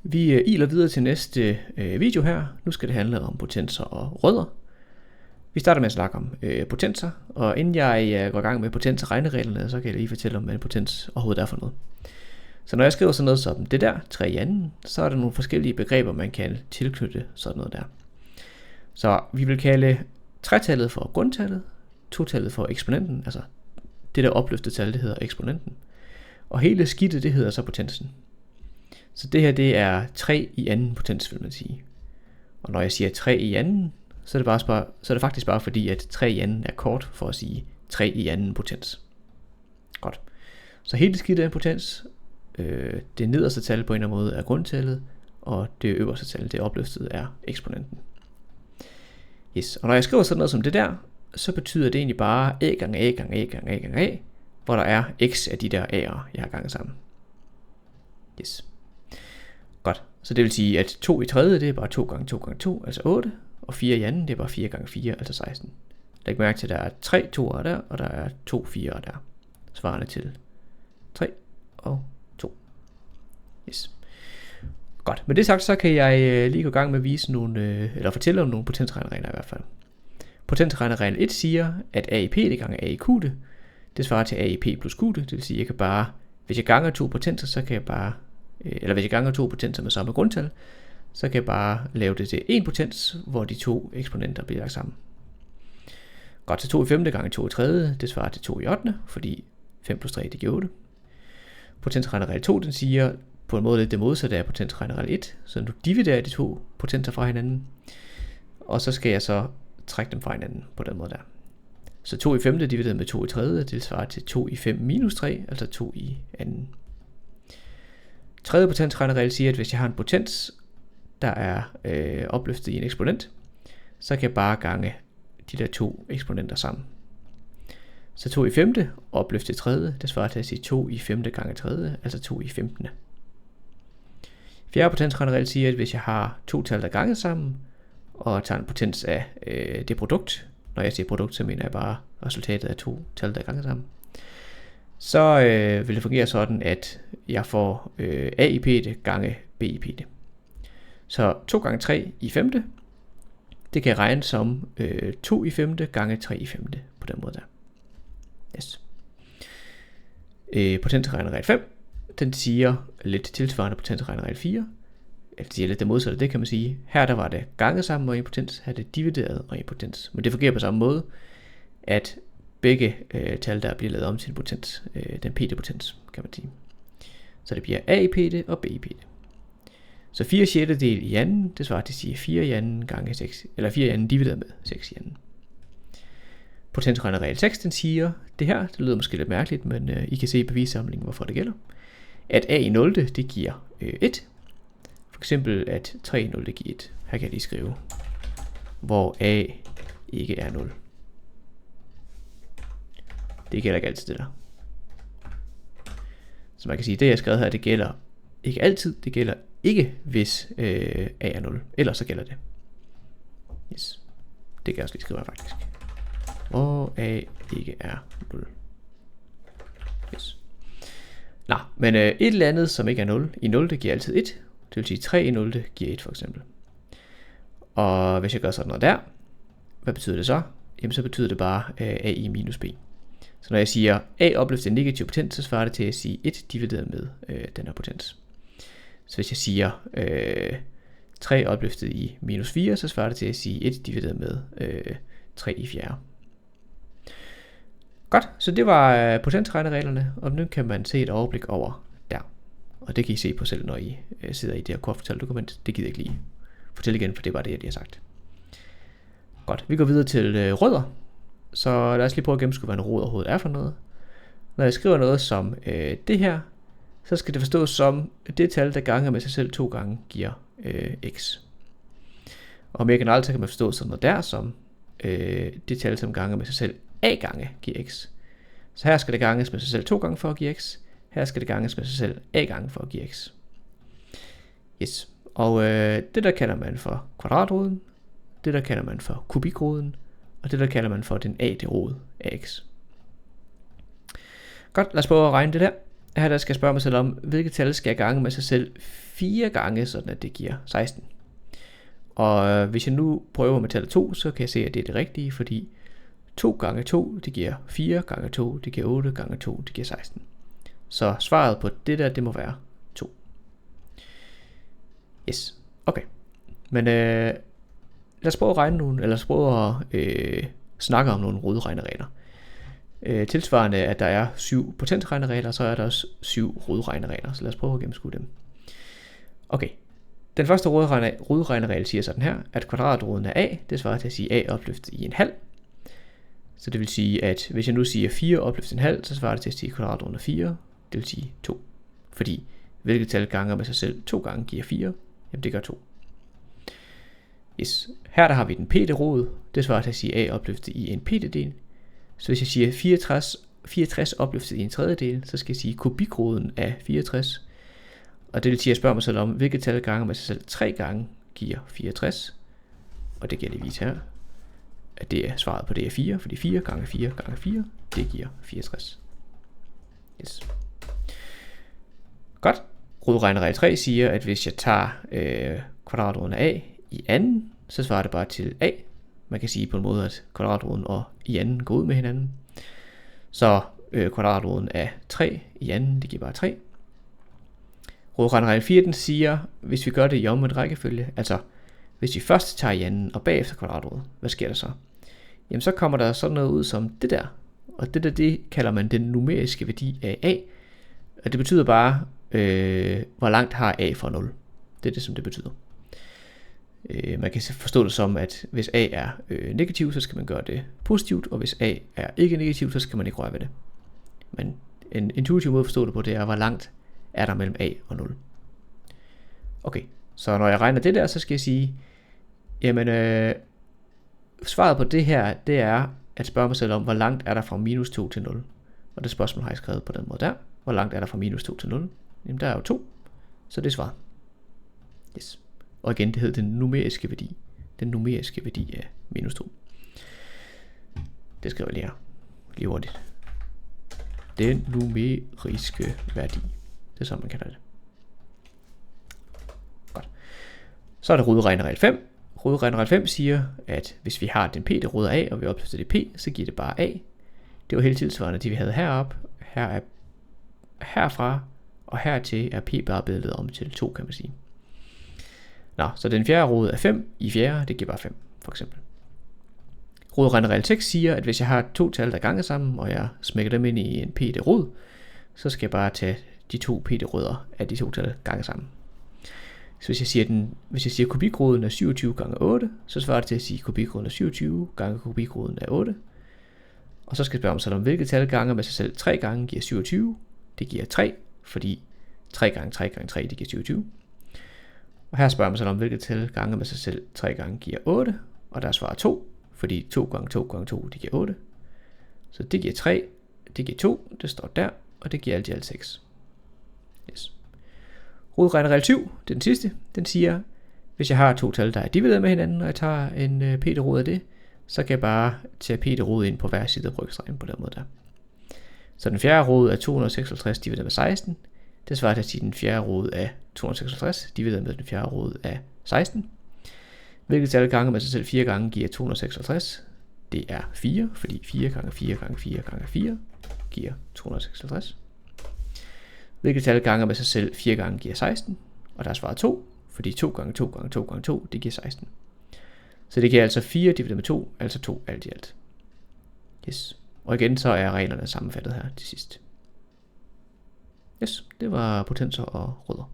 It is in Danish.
Vi iler videre til næste video her. Nu skal det handle om potenser og rødder. Vi starter med at snakke om potenser, og inden jeg går i gang med potens og regnereglerne, så kan jeg lige fortælle om, hvad en potens overhovedet er for noget. Så når jeg skriver sådan noget som det der, 3 i anden, så er der nogle forskellige begreber, man kan tilknytte sådan noget der. Så vi vil kalde 3-tallet for grundtallet, 2-tallet for eksponenten, altså det der opløftede tal, det hedder eksponenten. Og hele skidtet, det hedder så potensen. Så det her, det er 3 i anden potens, vil man sige. Og når jeg siger 3 i anden, så er det faktisk bare fordi, at 3 i anden er kort for at sige 3 i anden potens. Godt. Så hele skidtet er en potens. Det nederste tal på en eller anden måde er grundtallet, og det øverste tal, det opløftede, er eksponenten. Yes. Og når jeg skriver sådan noget som det der, så betyder det egentlig bare a gange a gange a gange a gange a, hvor der er x af de der a'er, jeg har ganget sammen. Yes. Godt. Så det vil sige, at 2 i tredje, det er bare 2 gange 2 gange 2, altså 8, og 4 i anden, det er bare 4 gange 4, altså 16. Læg mærke til, at der er 3 to'er der, og der er 2 4'er der, svarende til 3 og 2. Yes. Godt. Med det sagt, så kan jeg lige gå i gang med at vise eller fortælle om nogle potensregneregler i hvert fald. Potensregneregel 1 siger, at a i p det gange a i q det svarer til a i p plus q det vil sige, at jeg kan bare, hvis jeg ganger to potenser, så kan jeg bare, eller hvis jeg ganger to potenser med samme grundtal, så kan jeg bare lave det til en potens, hvor de to eksponenter bliver lagt sammen. Godt, så 2 i 5 gange 2 i 3, det svarer til 2 i 8, fordi 5 plus 3, det giver 8. Potensregneregel 2, den siger på en måde lidt det modsatte af potensregneregel 1, så du dividerer de to potenser fra hinanden, og så skal jeg så trække dem fra hinanden på den måde der. Så 2 i 5 divideret med 2 i 3, det svarer til 2 i 5 minus 3, altså 2 i anden. Tredje potensregneregel siger, at hvis jeg har en potens, der er opløftet i en eksponent, så kan jeg bare gange de der to eksponenter sammen. Så 2 i 5 opløftet i tredje, det svarer til at sige 2 i 5 gange tredje, altså 2 i 15. Fjerde potensregel siger, at hvis jeg har to tal, der er ganget sammen, og tager en potens af det produkt, når jeg siger produkt, så mener jeg bare resultatet af to tal, der er ganget sammen, så vil det fungere sådan, at jeg får a i p gange b i p. Så 2 gange 3 i 5, det kan jeg regne som 2 i 5 gange 3 i 5 på den måde der. Yes. Potensregneregel 5, den siger lidt tilsvarende potensregneregel 4, eller det siger lidt det modsatte, det kan man sige. Her der var det ganget sammen og en potens, her er det divideret og en potens. Men det fungerer på samme måde, at begge tal der bliver lavet om til en potens, den p-potens, kan man sige. Så det bliver a i p og b i p. Så 4 sjettedel i anden, det svarer til at sige 4 i anden gange 6, eller 4 i anden divideret med 6 i anden. Potensregneregel 6, den siger det her, det lyder måske lidt mærkeligt, men I kan se i bevissamlingen, hvorfor det gælder. At a i 0, det giver 1. For eksempel at 3 i 0, det giver 1. Her kan jeg lige skrive, hvor a ikke er 0. Det gælder ikke altid det der. Så man kan sige, at det jeg har skrevet her, det gælder ikke altid, det gælder ikke hvis a er 0, ellers så gælder det. Yes. Det kan jeg også lige skrive her faktisk. Hvor a ikke er 0. Yes. Nå, men et eller andet som ikke er 0, i 0 det giver altid 1, det vil sige 3 i 0 det giver 1 for eksempel. Og hvis jeg gør sådan noget der, hvad betyder det så? Jamen så betyder det bare a i minus b. Så når jeg siger a opløftet en negativ potens, så svarer det til at sige 1 divideret med den her potens. Så hvis jeg siger 3 opløftet i minus 4, så svarer det til at sige 1 divideret med 3 i fjerde. Godt, så det var potensregnereglerne, og nu kan man se et overblik over der. Og det kan I se på selv, når I sidder i det her kortfortalte dokument. Det gider jeg ikke lige fortælle igen, for det var det, jeg lige har sagt. Godt, vi går videre til rødder. Så lad os lige prøve at gennemskue, hvad en rod overhovedet er for noget. Når jeg skriver noget som det her, så skal det forstås som det tal, der ganger med sig selv 2 gange, giver x. Og mere generelt, så kan man forstå sådan noget der, som det tal, som ganger med sig selv a gange, giver x. Så her skal det ganges med sig selv 2 gange for at give x. Her skal det ganges med sig selv a gange for at give x. Yes. Og det der kalder man for kvadratroden, det der kalder man for kubikroden, og det der kalder man for den a-te rod af x. Godt, lad os prøve at regne det der. Her der skal jeg spørge mig selv om, hvilket tal skal jeg gange med sig selv 4 gange, sådan at det giver 16. Og hvis jeg nu prøver med tallet 2, så kan jeg se, at det er det rigtige, fordi 2 gange 2, det giver 4 gange 2, det giver 8 gange 2, det giver 16. Så svaret på det der, det må være 2. Yes, okay. Men lad os prøve at regne nogle, eller lad os prøve at snakke om nogle rodregneregler. Tilsvarende, at der er 7 potensregneregler, så er der også 7 rodregneregler. Så lad os prøve at gennemskue dem. Okay. Den første rodregneregel siger sådan her, at kvadratroden af a, det svarer til at sige a opløftet i en halv. Så det vil sige, at hvis jeg nu siger 4 opløftet i en halv, så svarer det til at sige kvadratroden af 4, det vil sige 2. Fordi hvilket tal ganger med sig selv 2 gange giver 4, jamen det gør 2. Yes. Her der har vi den p-te rod, det svarer til at sige a opløftet i en p-te del. Så hvis jeg siger 64 opløftet i en tredjedel, så skal jeg sige kubikroden af 64. Og det vil sige, at jeg spørger mig selv om, hvilket tal ganger med sig selv 3 gange giver 64. Og det kan jeg lige vise her, at det er svaret på det er 4, fordi 4 gange 4 gange 4, det giver 64. Yes. Godt. Rodregneregel 3 siger, at hvis jeg tager kvadratroden af a i anden, så svarer det bare til a. Man kan sige på en måde, at kvadratroden og i anden går ud med hinanden. Så kvadratroden af 3 i anden, det giver bare 3. Rodregneregel 4, den siger, hvis vi gør det i omvendt rækkefølge, altså hvis vi først tager i anden og bagefter kvadratroden, hvad sker der så? Jamen så kommer der sådan noget ud som det der. Og det der, det kalder man den numeriske værdi af a. Og det betyder bare, hvor langt har a fra 0. Det er det, som det betyder. Man kan forstå det som, at hvis a er negativ, så skal man gøre det positivt, og hvis a er ikke negativ, så skal man ikke røre ved det. Men en intuitiv måde at forstå det på, det er, hvor langt er der mellem a og 0. Okay, så når jeg regner det der, så skal jeg sige, jamen svaret på det her, det er at spørge mig selv om, hvor langt er der fra minus 2 til 0. Og det spørgsmål har jeg skrevet på den måde der. Hvor langt er der fra minus 2 til 0? Jamen der er jo 2, så det er svaret. Yes. Og igen, det hedder den numeriske værdi. Den numeriske værdi af minus 2. Det skriver jeg lige her. Lige hurtigt. Den numeriske værdi. Det er sådan, man kalder det. Godt. Så er der rodregneregel 5. Rodregneregel 5 siger, at hvis vi har den p, der roder a, og vi opløser det p, så giver det bare a. Det var helt tilsvarende det, vi havde heroppe. Her er herfra og hertil er p bare blevet lavet om til 2, kan man sige. Nå, så den fjerde rod er 5 i fjerde, det giver bare 5, for eksempel. Rodregneregel 6 siger, at hvis jeg har to tal, der ganger sammen, og jeg smækker dem ind i en p-te rod, så skal jeg bare tage de to p-te rødder af de to tal gange sammen. Så hvis jeg siger kubikroden er 27 gange 8, så svarer det til at sige kubikroden er 27 gange kubikroden er 8. Og så skal jeg spørge mig selv om, hvilket tal ganger med sig selv 3 gange giver 27. Det giver 3, fordi 3 gange 3 gange 3, det giver 27. Og her spørger man sig om, hvilket tal ganger med sig selv 3 gange giver 8. Og der svarer 2, fordi 2 gange 2 gange 2, det giver 8. Så det giver 3, det giver 2, det står der, og det giver alt i alt 6. Yes. Rodregneregel 7, det er den sidste, den siger, hvis jeg har to tal, der er divideret med hinanden, og jeg tager en p-rod af det, så kan jeg bare tage p-rod ind på hver side af brygstregen på den måde der. Så den fjerde rod er 256 divideret med 16. Det svarer til at sige den fjerde rod af 256 divideret med den fjerde rod af 16. Hvilket tal gange med sig selv 4 gange giver 256. Det er 4, fordi 4 gange 4 gange 4 gange 4 giver 256. Hvilket tal gange med sig selv 4 gange giver 16. Og der er svaret 2, fordi 2 gange 2 gange 2 gange 2, det giver 16. Så det giver altså 4 divideret med 2, altså 2 alt i alt. Yes. Og igen så er reglerne sammenfattet her til sidst. Yes, det var potenser og rødder.